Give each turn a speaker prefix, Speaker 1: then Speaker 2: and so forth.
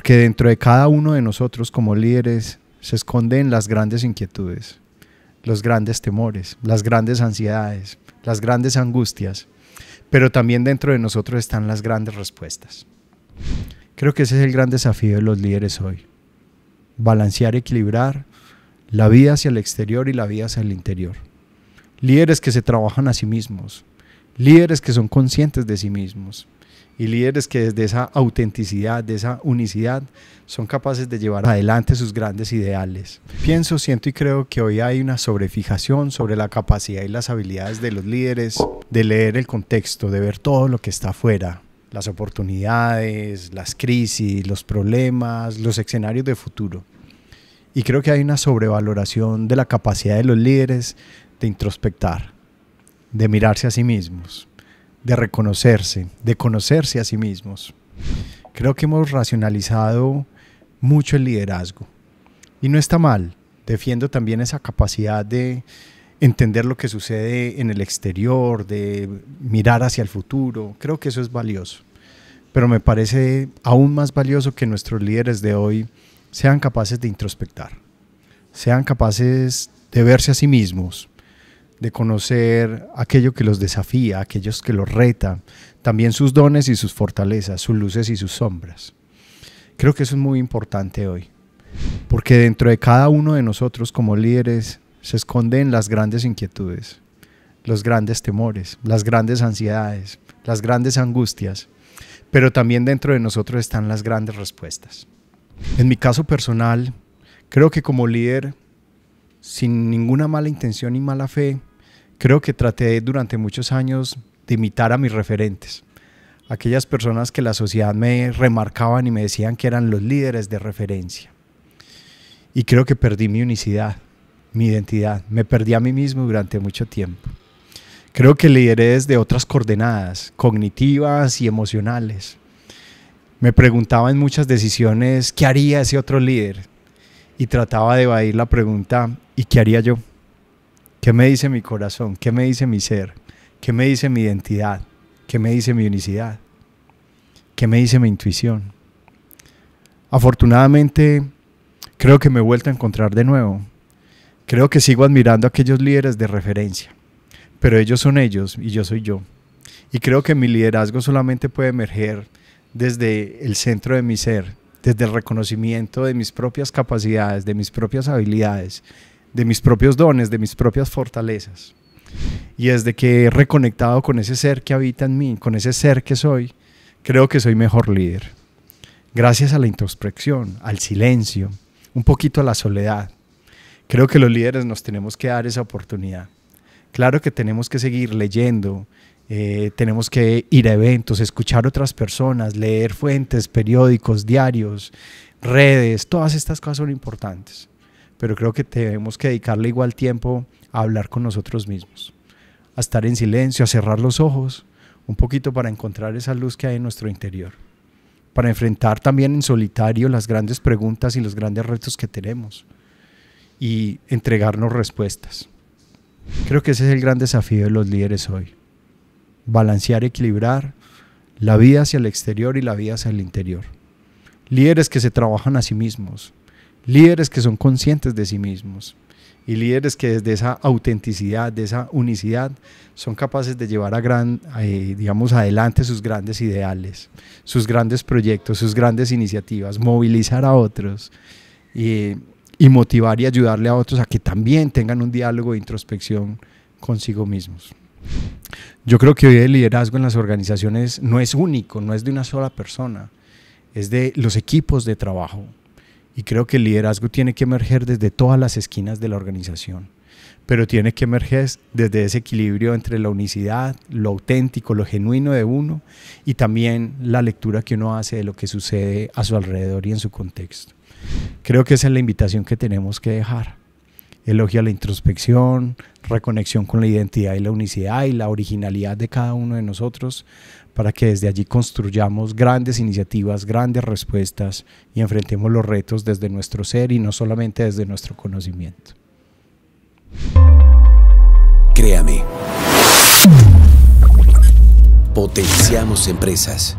Speaker 1: porque dentro de cada uno de nosotros como líderes se esconden las grandes inquietudes, los grandes temores, las grandes ansiedades, las grandes angustias, pero también dentro de nosotros están las grandes respuestas. Creo que ese es el gran desafío de los líderes hoy: balancear, equilibrar la vida hacia el exterior y la vida hacia el interior. Líderes que se trabajan a sí mismos, líderes que son conscientes de sí mismos y líderes que desde esa autenticidad, de esa unicidad, son capaces de llevar adelante sus grandes ideales. Pienso, siento y creo que hoy hay una sobrefijación sobre la capacidad y las habilidades de los líderes de leer el contexto, de ver todo lo que está afuera, las oportunidades, las crisis, los problemas, los escenarios de futuro. Y creo que hay una sobrevaloración de la capacidad de los líderes de introspectar, de mirarse a sí mismos, de reconocerse, de conocerse a sí mismos. Creo que hemos racionalizado mucho el liderazgo y no está mal. Defiendo también esa capacidad de entender lo que sucede en el exterior, de mirar hacia el futuro. Creo que eso es valioso, pero me parece aún más valioso que nuestros líderes de hoy sean capaces de introspectar, sean capaces de verse a sí mismos, de conocer aquello que los desafía, aquellos que los reta, también sus dones y sus fortalezas, sus luces y sus sombras. Creo que eso es muy importante hoy, porque dentro de cada uno de nosotros como líderes se esconden las grandes inquietudes, los grandes temores, las grandes ansiedades, las grandes angustias, pero también dentro de nosotros están las grandes respuestas. En mi caso personal, creo que como líder, sin ninguna mala intención ni mala fe, creo que traté durante muchos años de imitar a mis referentes, aquellas personas que la sociedad me remarcaban y me decían que eran los líderes de referencia. Y creo que perdí mi unicidad, mi identidad, me perdí a mí mismo durante mucho tiempo. Creo que lideré desde otras coordenadas, cognitivas y emocionales. Me preguntaba en muchas decisiones qué haría ese otro líder y trataba de evadir la pregunta ¿y qué haría yo? ¿Qué me dice mi corazón? ¿Qué me dice mi ser? ¿Qué me dice mi identidad? ¿Qué me dice mi unicidad? ¿Qué me dice mi intuición? Afortunadamente, creo que me he vuelto a encontrar de nuevo. Creo que sigo admirando a aquellos líderes de referencia, pero ellos son ellos y yo soy yo. Y creo que mi liderazgo solamente puede emerger desde el centro de mi ser, desde el reconocimiento de mis propias capacidades, de mis propias habilidades, de mis propios dones, de mis propias fortalezas. Y desde que he reconectado con ese ser que habita en mí, con ese ser que soy, creo que soy mejor líder. Gracias a la introspección, al silencio, un poquito a la soledad. Creo que los líderes nos tenemos que dar esa oportunidad. Claro que tenemos que seguir leyendo, tenemos que ir a eventos, escuchar otras personas, leer fuentes, periódicos, diarios, redes, todas estas cosas son importantes. Pero creo que tenemos que dedicarle igual tiempo a hablar con nosotros mismos, a estar en silencio, a cerrar los ojos un poquito para encontrar esa luz que hay en nuestro interior, para enfrentar también en solitario las grandes preguntas y los grandes retos que tenemos y entregarnos respuestas. Creo que ese es el gran desafío de los líderes hoy: balancear, equilibrar la vida hacia el exterior y la vida hacia el interior. Líderes que se trabajan a sí mismos, líderes que son conscientes de sí mismos y líderes que desde esa autenticidad, de esa unicidad, son capaces de llevar adelante sus grandes ideales, sus grandes proyectos, sus grandes iniciativas, movilizar a otros y motivar y ayudarle a otros a que también tengan un diálogo de introspección consigo mismos. Yo creo que hoy el liderazgo en las organizaciones no es único, no es de una sola persona, es de los equipos de trabajo. Y creo que el liderazgo tiene que emerger desde todas las esquinas de la organización, pero tiene que emerger desde ese equilibrio entre la unicidad, lo auténtico, lo genuino de uno y también la lectura que uno hace de lo que sucede a su alrededor y en su contexto. Creo que esa es la invitación que tenemos que dejar. Elogio a la introspección, reconexión con la identidad y la unicidad y la originalidad de cada uno de nosotros, para que desde allí construyamos grandes iniciativas, grandes respuestas y enfrentemos los retos desde nuestro ser y no solamente desde nuestro conocimiento.
Speaker 2: Créame. Potenciamos empresas.